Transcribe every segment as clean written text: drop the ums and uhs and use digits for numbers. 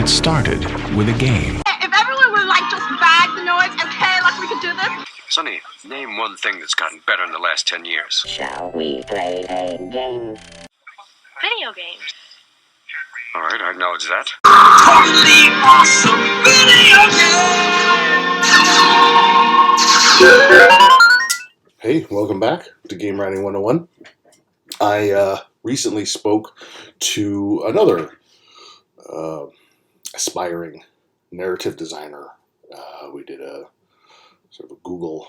It started with a game. If everyone would just bag the noise, okay, we could do this. Sonny, name one thing that's gotten better in the last 10 years. Shall we play a game? Video games. All right, I acknowledge that. Totally awesome video game! Hey, welcome back to Game Writing 101. I recently spoke to another aspiring narrative designer. We did a sort of a Google,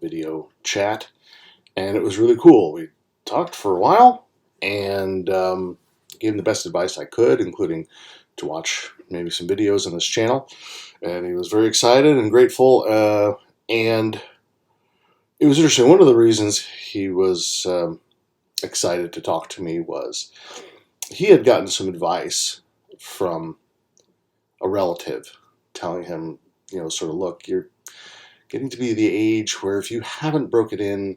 video chat, and it was really cool. We talked for a while and gave him the best advice I could, including to watch maybe some videos on this channel. And he was very excited and grateful. And it was interesting. One of the reasons he was excited to talk to me was he had gotten some advice from a relative telling him, sort of, look, you're getting to be the age where if you haven't broken in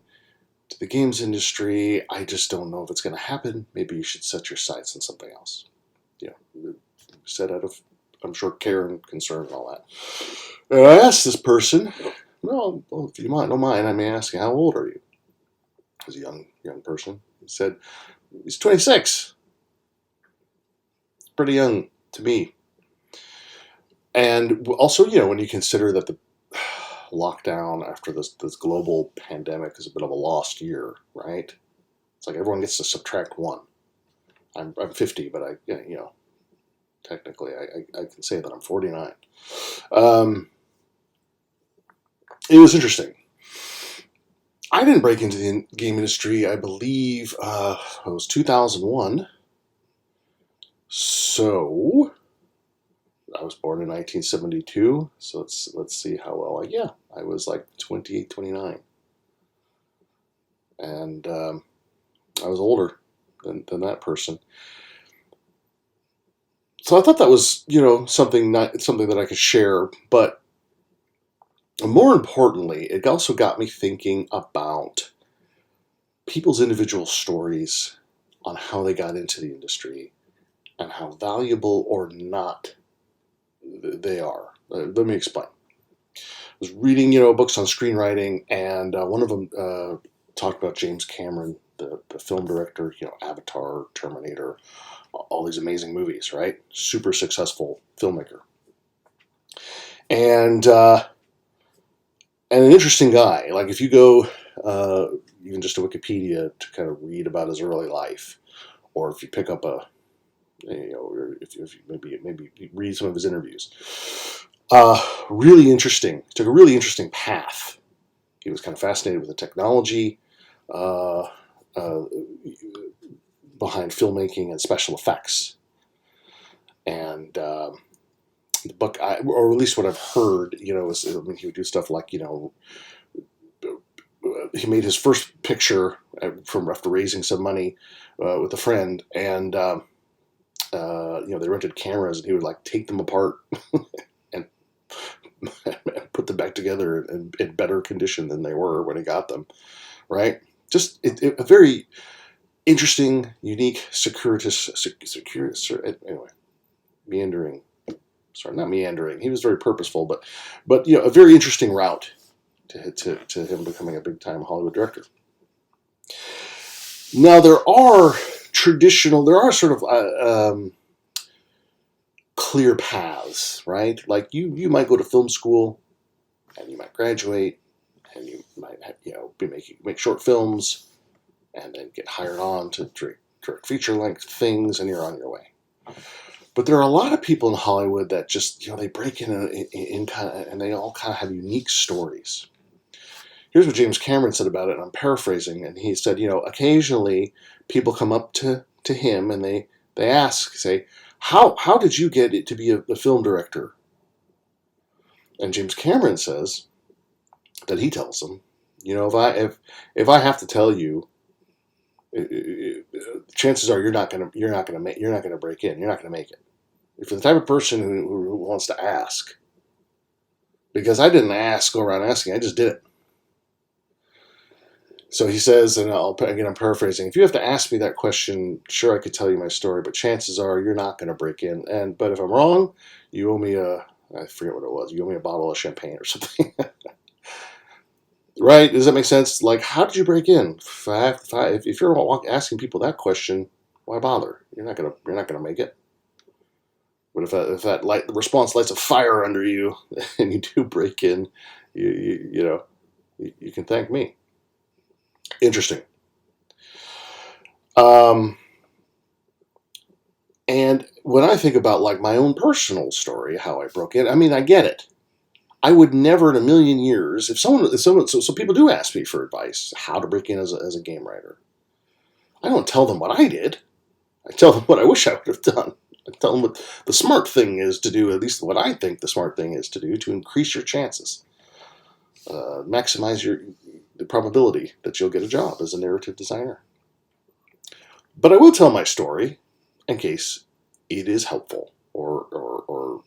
to the games industry, I just don't know if it's going to happen. Maybe you should set your sights on something else. Set out of, I'm sure, care and concern and all that. And I asked this person, well, if you don't mind, I may ask you, how old are you? He was a young person. He said, he's 26. Pretty young to me. And also, when you consider that the lockdown after this global pandemic is a bit of a lost year, right? It's like everyone gets to subtract one. I'm 50, but technically I can say that I'm 49. It was interesting. I didn't break into the game industry, I believe, it was 2001. So I was born in 1972. So let's see how well I was like 28, 29. And I was older than that person. So I thought that was, something that I could share, but more importantly, it also got me thinking about people's individual stories on how they got into the industry and how valuable or not they are. Let me explain. I was reading, books on screenwriting, and one of them talked about James Cameron, the film director, Avatar, Terminator, all these amazing movies, right? Super successful filmmaker. And an interesting guy. Like if you go even just to Wikipedia to kind of read about his early life, or if you pick up if you maybe read some of his interviews, really interesting. Took a really interesting path. He was kind of fascinated with the technology behind filmmaking and special effects. And the book, or at least what I've heard, is he would do stuff like, he made his first picture after raising some money with a friend, and they rented cameras, and he would take them apart and put them back together in better condition than they were when he got them, right? Just a very interesting, unique, meandering. Sorry, not meandering. He was very purposeful, but a very interesting route to him becoming a big time Hollywood director. Now there are sort of clear paths, right? Like you might go to film school, and you might graduate, and you might make short films, and then get hired on to direct feature length things, and you're on your way. But there are a lot of people in Hollywood that just, they break in and they all kind of have unique stories. Here's what James Cameron said about it, and I'm paraphrasing, and he said, occasionally people come up to him and they say, how did you get it to be a film director? And James Cameron says that he tells them, if I have to tell you, chances are you're not gonna break in. You're not gonna make it. If you're the type of person who wants to ask, because I didn't go around asking, I just did it. So he says, and I'm paraphrasing, if you have to ask me that question, sure, I could tell you my story, but chances are you're not going to break in. But if I'm wrong, you owe me I forget what it was, you owe me a bottle of champagne or something. Right? Does that make sense? Like, how did you break in? If you're asking people that question, why bother? You're not gonna make it. But if that response lights a fire under you, and you do break in, you can thank me. Interesting. And when I think about like my own personal story, how I broke in, I mean, I get it. I would never in a million years, if someone, so people do ask me for advice, how to break in as a game writer. I don't tell them what I did. I tell them what I wish I would have done. I tell them what the smart thing is to do, at least what I think the smart thing is to do to increase your chances. Maximize the probability that you'll get a job as a narrative designer. But I will tell my story in case it is helpful or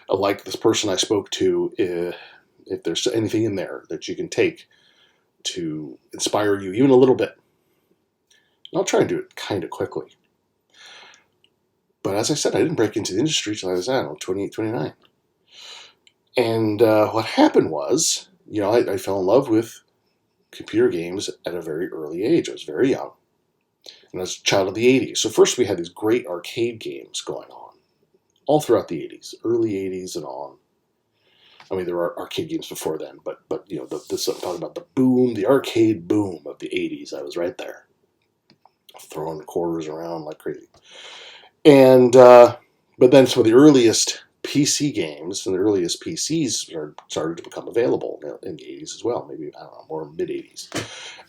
like this person I spoke to, if there's anything in there that you can take to inspire you even a little bit. And I'll try and do it kind of quickly. But as I said, I didn't break into the industry until I was, 28, 29. And what happened was, I fell in love with computer games at a very early age. I was very young. And I was a child of the 80s. So first we had these great arcade games going on all throughout the 80s, early 80s and on. I mean, there were arcade games before then, but this I'm talking about the arcade boom of the 80s. I was right there, throwing quarters around like crazy. And but then some of the earliest PC games and the earliest PCs started to become available in the 80s as well. Maybe, I don't know, more mid 80s.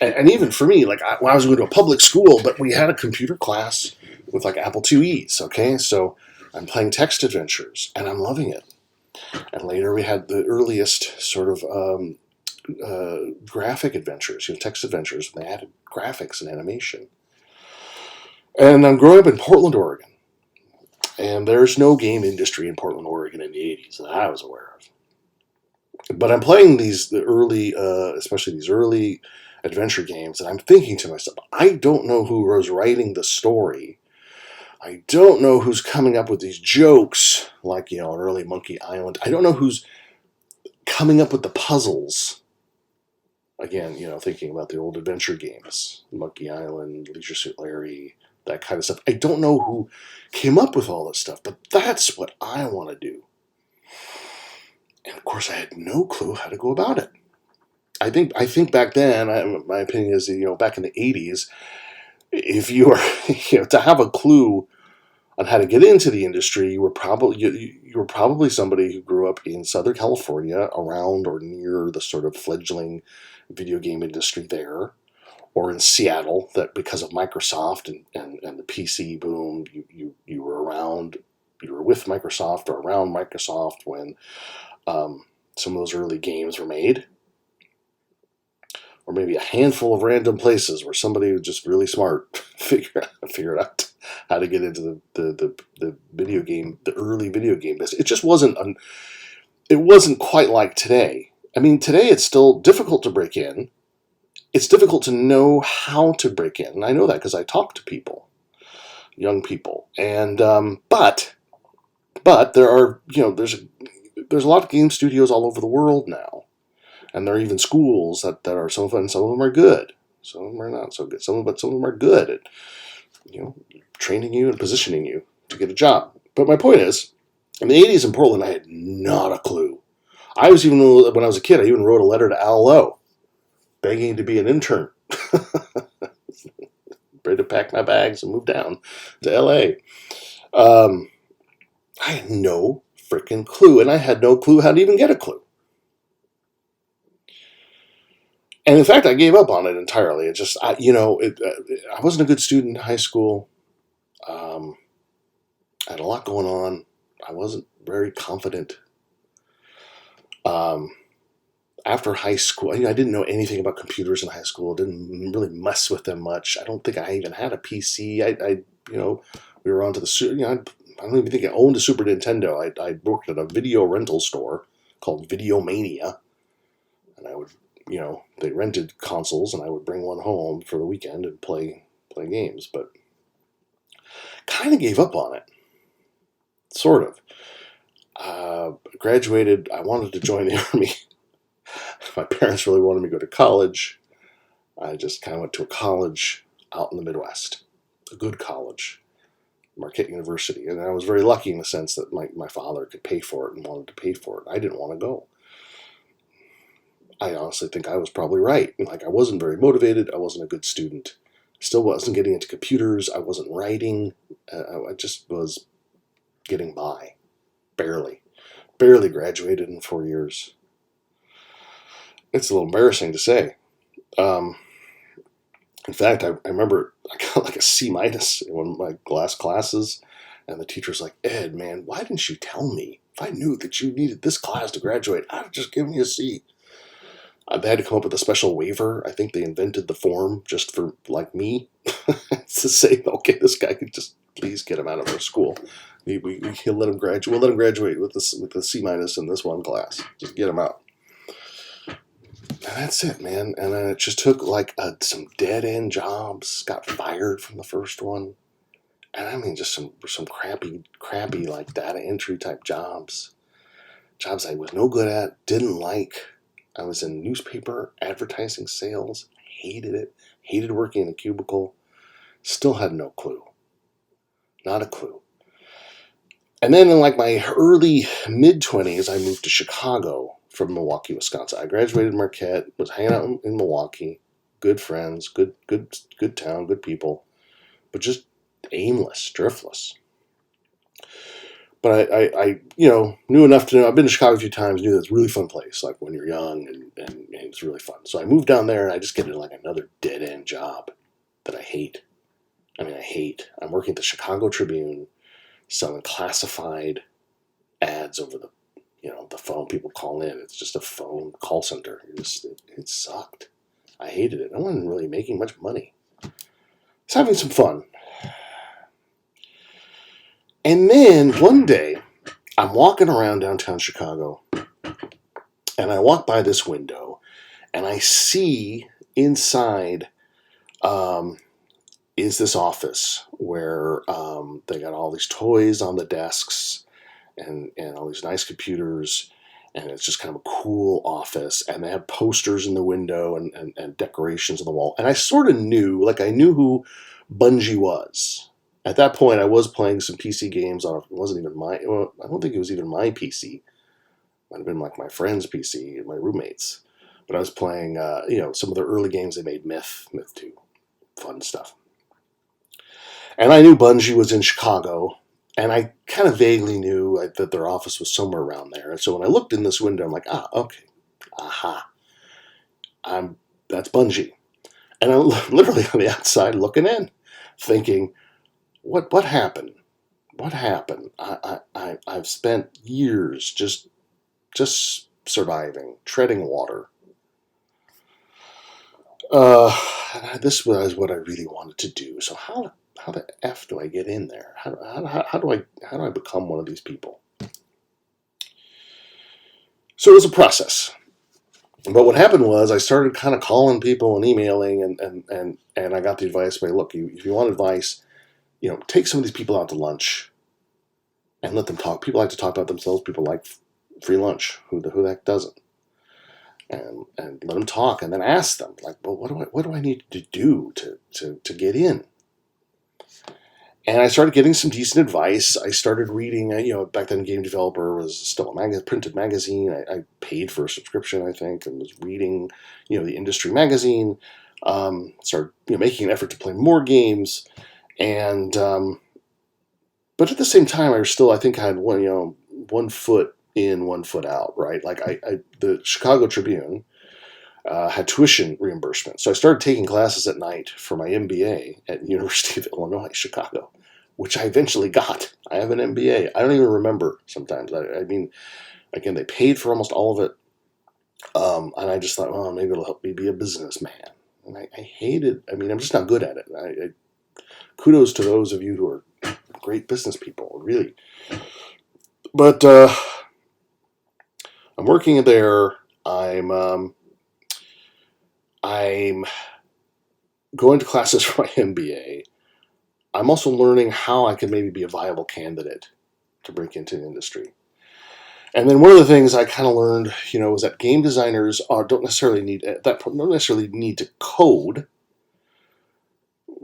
And even for me, like when I was going to a public school, but we had a computer class with like Apple IIe's. Okay, so I'm playing text adventures and I'm loving it. And later we had the earliest sort of graphic adventures, text adventures, and they added graphics and animation. And I'm growing up in Portland, Oregon. And there's no game industry in Portland, Oregon in the 80s that I was aware of. But I'm playing especially these early adventure games, and I'm thinking to myself, I don't know who was writing the story. I don't know who's coming up with these jokes, like, an early Monkey Island. I don't know who's coming up with the puzzles. Again, thinking about the old adventure games, Monkey Island, Leisure Suit Larry, that kind of stuff. I don't know who came up with all this stuff, but that's what I want to do. And of course, I had no clue how to go about it. I think back then, my opinion is, back in the 80s, if you were, to have a clue on how to get into the industry, you were probably somebody who grew up in Southern California, around or near the sort of fledgling video game industry there, or in Seattle, that because of Microsoft and the PC boom, you were around, you were with Microsoft or around Microsoft when some of those early games were made. Or maybe a handful of random places where somebody was just really smart figured out how to get into the video game, the early video game business. It just wasn't quite like today. I mean, today it's still difficult to break in. It's difficult to know how to break in. And I know that because I talk to people, young people. And but there are, there's a lot of game studios all over the world now. And there are even schools that are some of them are good, some of them are not so good. Some of them are good at training you and positioning you to get a job. But my point is, in the 80s in Portland, I had not a clue. When I was a kid, I even wrote a letter to Al Lowe, begging to be an intern, ready to pack my bags and move down to L.A. I had no freaking clue, and I had no clue how to even get a clue. And in fact, I gave up on it entirely. It just, I wasn't a good student in high school. I had a lot going on. I wasn't very confident. After high school, I didn't know anything about computers in high school. Didn't really mess with them much. I don't think I even had a PC. We were onto the, I don't even think I owned a Super Nintendo. I worked at a video rental store called Video Mania, and I would they rented consoles, and I would bring one home for the weekend and play games. But kind of gave up on it, sort of. Graduated. I wanted to join the Army. My parents really wanted me to go to college. I just kind of went to a college out in the Midwest, a good college, Marquette University. And I was very lucky in the sense that my father could pay for it and wanted to pay for it. I didn't want to go. I honestly think I was probably right. Like, I wasn't very motivated. I wasn't a good student. Still wasn't getting into computers. I wasn't writing. I just was getting by. Barely graduated in 4 years. It's a little embarrassing to say. In fact, I remember I got like a C- in one of my last classes, and the teacher's like, "Ed, man, why didn't you tell me? If I knew that you needed this class to graduate, I'd have just given you a C." They had to come up with a special waiver. I think they invented the form just for, like, me to say, okay, this guy could just please get him out of our school. He'll let him graduate. We'll let him graduate with the C- in this one class. Just get him out. And that's it, man. And then it just took like some dead end jobs. Got fired from the first one, and I mean just some crappy like data entry type jobs. Jobs I was no good at, didn't like. I was in newspaper advertising sales. Hated it. Hated working in a cubicle. Still had no clue. Not a clue. And then in like my early mid-20s, I moved to Chicago from Milwaukee, Wisconsin. I graduated Marquette, was hanging out in Milwaukee. Good friends, good town, good people. But just aimless, driftless. But I knew enough to know. I've been to Chicago a few times. Knew that's a really fun place. Like when you're young, and it's really fun. So I moved down there, and I just get into like another dead end job that I hate. I mean, I hate. I'm working at the Chicago Tribune, selling classified ads over the phone. People call in. It's just a phone call center. It sucked. I hated it. I wasn't really making much money. I was having some fun. And then one day, I'm walking around downtown Chicago, and I walk by this window, and I see inside is this office where they got all these toys on the desks and all these nice computers, and it's just kind of a cool office, and they have posters in the window and decorations on the wall. And I sort of knew, like I knew who Bungie was. At that point, I was playing some PC games on, it wasn't even I don't think it was even my PC. It might have been like my friend's PC and my roommates. But I was playing, some of the early games they made, Myth 2, fun stuff. And I knew Bungie was in Chicago, and I kind of vaguely knew that their office was somewhere around there. And so when I looked in this window, I'm like, okay, aha, that's Bungie. And I'm literally on the outside looking in, thinking, what happened? What happened? I've spent years just surviving, treading water. This was what I really wanted to do. So how the F do I get in there? How do I become one of these people? So it was a process. But what happened was I started kind of calling people and emailing, and I got the advice, look, if you want advice, take some of these people out to lunch and let them talk. People like to talk about themselves. People like free lunch. Who the heck doesn't? And let them talk, and then ask them, like, well, what do I need to do to get in? And I started getting some decent advice. I started reading, back then Game Developer was still a printed magazine. I paid for a subscription, I think, and was reading, the industry magazine. Started, making an effort to play more games. And, but at the same time, I think I had one foot in, 1 foot out, right? Like the Chicago Tribune had tuition reimbursement. So I started taking classes at night for my MBA at the University of Illinois, Chicago, which I eventually got. I have an MBA. I don't even remember sometimes. I mean, again, they paid for almost all of it. And I just thought, well, maybe it'll help me be a businessman. And I hated, I'm just not good at it. Kudos to those of you who are great business people, really. But I'm working there. I'm I'm going to classes for my MBA. I'm also learning how I could maybe be a viable candidate to break into the industry. And then one of the things I kind of learned, was that game designers don't necessarily need to code.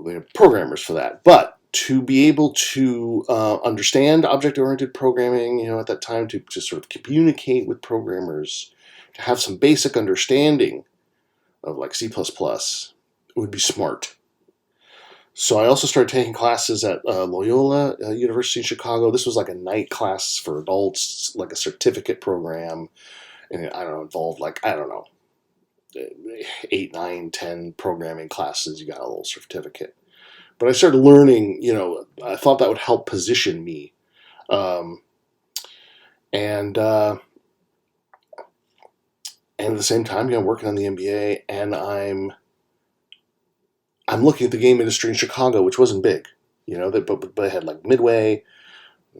They have programmers for that, but to be able to understand object-oriented programming, at that time, to sort of communicate with programmers, to have some basic understanding of like C++, would be smart. So I also started taking classes at Loyola University in Chicago. This was like a night class for adults, like a certificate program. And involved 8, 9, 10 programming classes. You got a little certificate. But I started learning, I thought that would help position me. And at the same time, working on the MBA, and I'm looking at the game industry in Chicago, which wasn't big, but they had like Midway,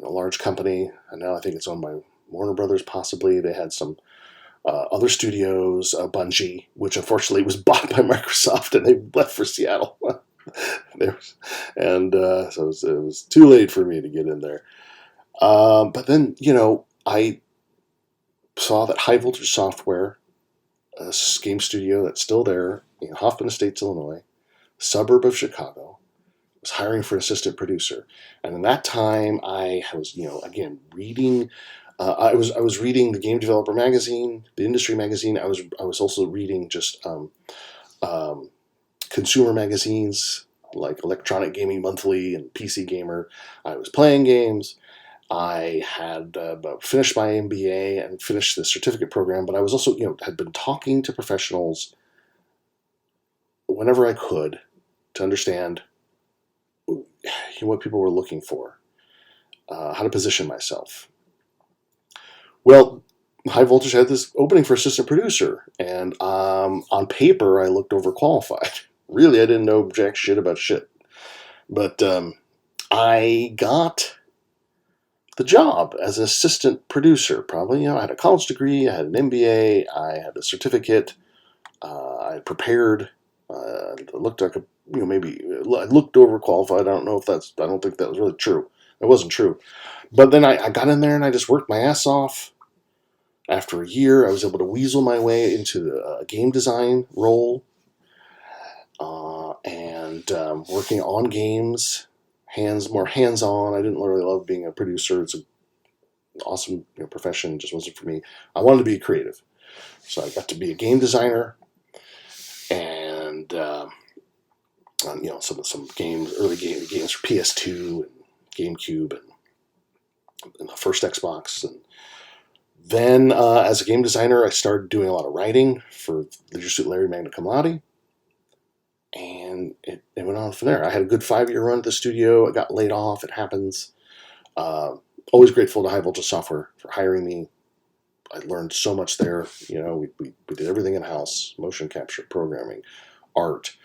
a large company, and now I think it's owned by Warner Brothers, possibly. They had some other studios, Bungie, which unfortunately was bought by Microsoft, and they left for Seattle. So it was too late for me to get in there. But then, I saw that High Voltage Software, a game studio that's still there in Hoffman Estates, Illinois, suburb of Chicago, was hiring for an assistant producer. And in that time, I was, again, reading. I was reading the Game Developer magazine, the industry magazine. I was also reading just consumer magazines like Electronic Gaming Monthly and PC Gamer. I was playing games. I had finished my MBA and finished the certificate program, but I was also, had been talking to professionals whenever I could to understand what people were looking for, how to position myself. Well, High Voltage had this opening for assistant producer, and on paper, I looked overqualified. Really, I didn't know jack shit about shit. But I got the job as an assistant producer. Probably, I had a college degree, I had an MBA, I had a certificate, I had prepared. It looked like maybe I looked overqualified. I don't think that was really true. It wasn't true. But then I got in there and I just worked my ass off. After a year, I was able to weasel my way into a game design role, and working on games, more hands-on. I didn't really love being a producer. It's an awesome profession. It just wasn't for me. I wanted to be creative, so I got to be a game designer, and some games, early games for PS2 and GameCube and the first Xbox. And then, as a game designer, I started doing a lot of writing for Leisure Suit Larry Magna Cum Laude, and it went on from there. I had a good 5-year run at the studio. I got laid off. It happens. Always grateful to High Voltage Software for hiring me. I learned so much there. We did everything in-house: motion capture, programming, art,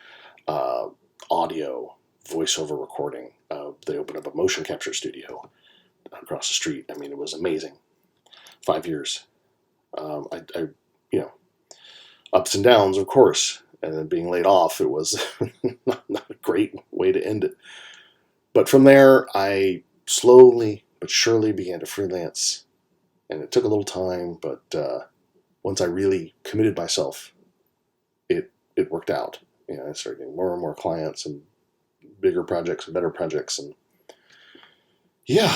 audio, voiceover recording. They opened up a motion capture studio across the street. I mean, it was amazing. 5 years. Ups and downs, of course. And then being laid off, it was not a great way to end it. But from there, I slowly but surely began to freelance. And it took a little time, but once I really committed myself, it worked out. I started getting more and more clients and bigger projects and better projects. And yeah,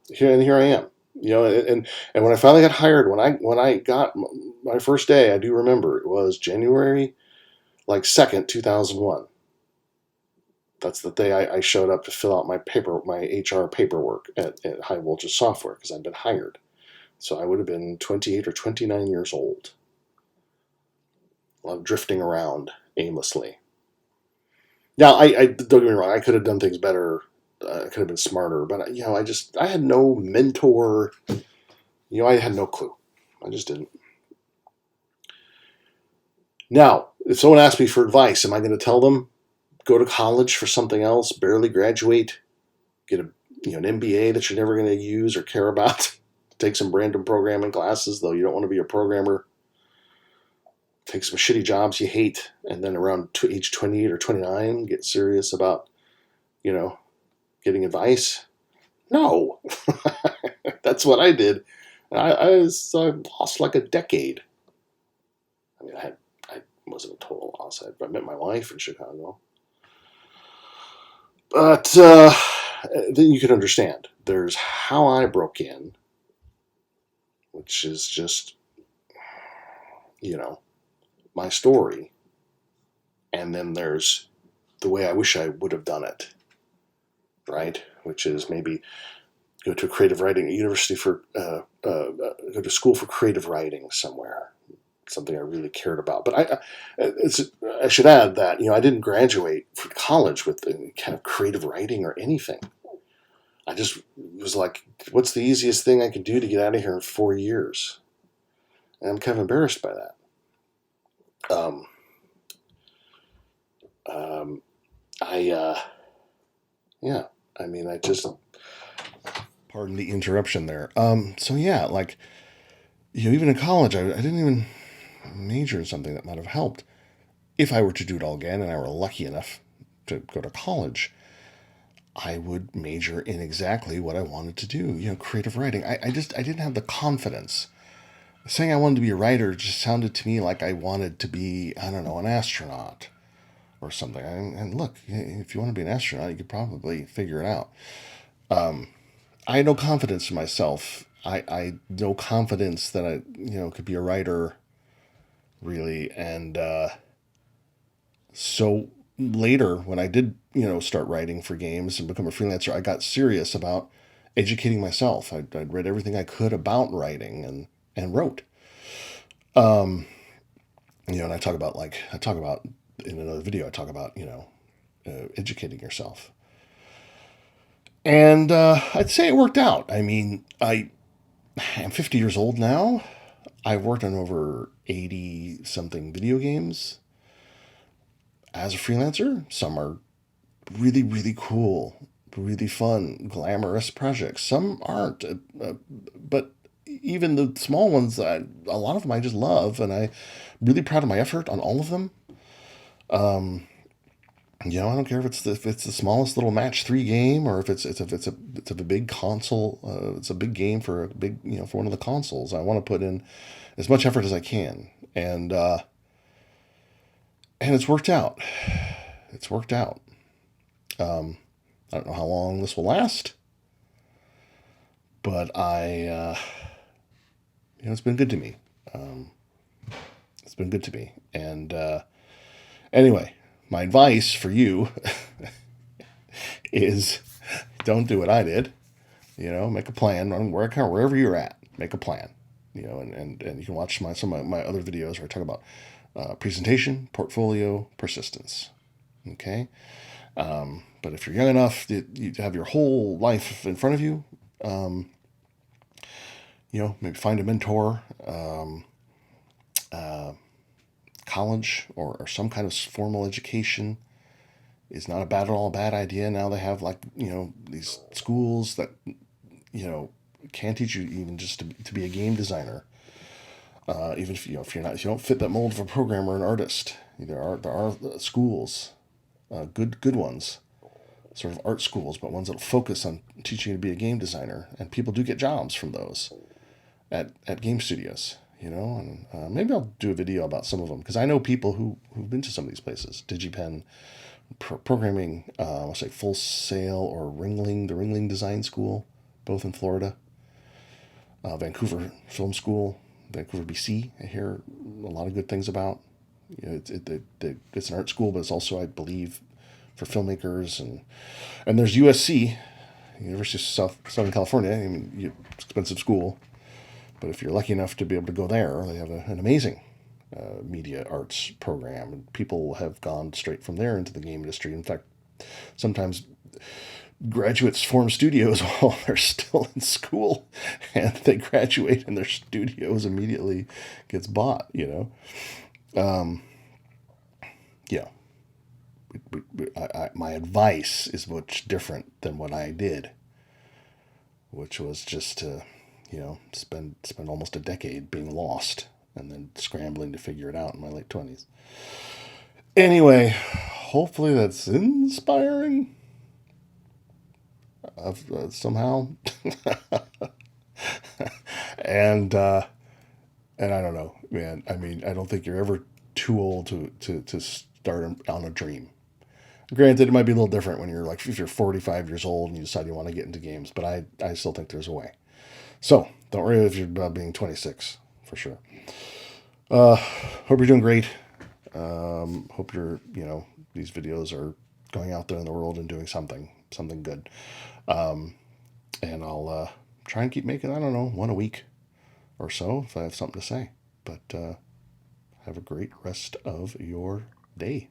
here I am. And when I finally got hired, when I got my first day, I do remember it was January 2nd, 2001. That's the day I showed up to fill out my HR paperwork at High Voltage Software, because I'd been hired. So I would have been 28 or 29 years old. A lot of drifting around aimlessly. Now, I don't get me wrong, I could have done things better. I could have been smarter, but I had no mentor. I had no clue. I just didn't. Now, if someone asks me for advice, am I going to tell them go to college for something else, barely graduate, get an MBA that you're never going to use or care about, take some random programming classes, though you don't want to be a programmer? take some shitty jobs you hate, and then around age 28 or 29, get serious about, getting advice? No. That's what I did. I lost like a decade. I mean, I wasn't a total loss. I met my wife in Chicago. But then you can understand. There's how I broke in, which is just, my story. And then there's the way I wish I would have done it, right? Which is maybe go to a creative writing university go to school for creative writing somewhere. Something I really cared about. But I should add that, I didn't graduate from college with any kind of creative writing or anything. I just was like, what's the easiest thing I can do to get out of here in 4 years? And I'm kind of embarrassed by that. Pardon the interruption there. Even in college, I didn't even major in something that might have helped. If I were to do it all again and I were lucky enough to go to college, I would major in exactly what I wanted to do, creative writing. I didn't have the confidence. Saying I wanted to be a writer just sounded to me like I wanted to be, I don't know, an astronaut or something. And look, if you want to be an astronaut, you could probably figure it out. I had no confidence in myself. I no confidence that I, could be a writer, really. And so later, when I did, start writing for games and become a freelancer, I got serious about educating myself. I'd read everything I could about writing and wrote. And I talk about in another video, I talk about, educating yourself. And I'd say it worked out. I mean, I'm 50 years old now. I've worked on over 80 something video games as a freelancer. Some are really, really cool, really fun, glamorous projects. Some aren't, but even the small ones, a lot of them I just love, and I'm really proud of my effort on all of them. I don't care if it's the smallest little match 3 game, or if it's a big console. It's a big game for a big for one of the consoles. I want to put in as much effort as I can, and it's worked out. It's worked out. I don't know how long this will last, but it's been good to me. It's been good to me, and anyway. My advice for you is don't do what I did. Make a plan on wherever you're at. Make a plan. And you can watch some of my other videos where I talk about presentation, portfolio, persistence. Okay? But if you're young enough that you have your whole life in front of you, maybe find a mentor, college or some kind of formal education is not at all a bad idea. Now they have these schools that can teach you even just to be a game designer. Even if if you don't fit that mold of a programmer or an artist, there are schools, good ones, sort of art schools, but ones that focus on teaching you to be a game designer, and people do get jobs from those at game studios. And maybe I'll do a video about some of them, because I know people who've been to some of these places. DigiPen, programming, I'll say Full Sail or Ringling, the Ringling Design School, both in Florida. Vancouver Film School, Vancouver, BC, I hear a lot of good things about. It's an art school, but it's also, I believe, for filmmakers. And there's USC, University of Southern California. I mean, expensive school. But if you're lucky enough to be able to go there, they have an amazing media arts program. And people have gone straight from there into the game industry. In fact, sometimes graduates form studios while they're still in school, and they graduate and their studios immediately gets bought, my advice is much different than what I did, which was just to, spend almost a decade being lost and then scrambling to figure it out in my late 20s. Anyway, hopefully that's inspiring somehow. and I don't know, man. I mean, I don't think you're ever too old to start on a dream. Granted, it might be a little different when you're like, if you're 45 years old and you decide you want to get into games, but I still think there's a way. So don't worry if you're about being 26, for sure. Hope you're doing great. Hope these videos are going out there in the world and doing something good. And I'll try and keep making, I don't know, one a week or so if I have something to say. But have a great rest of your day.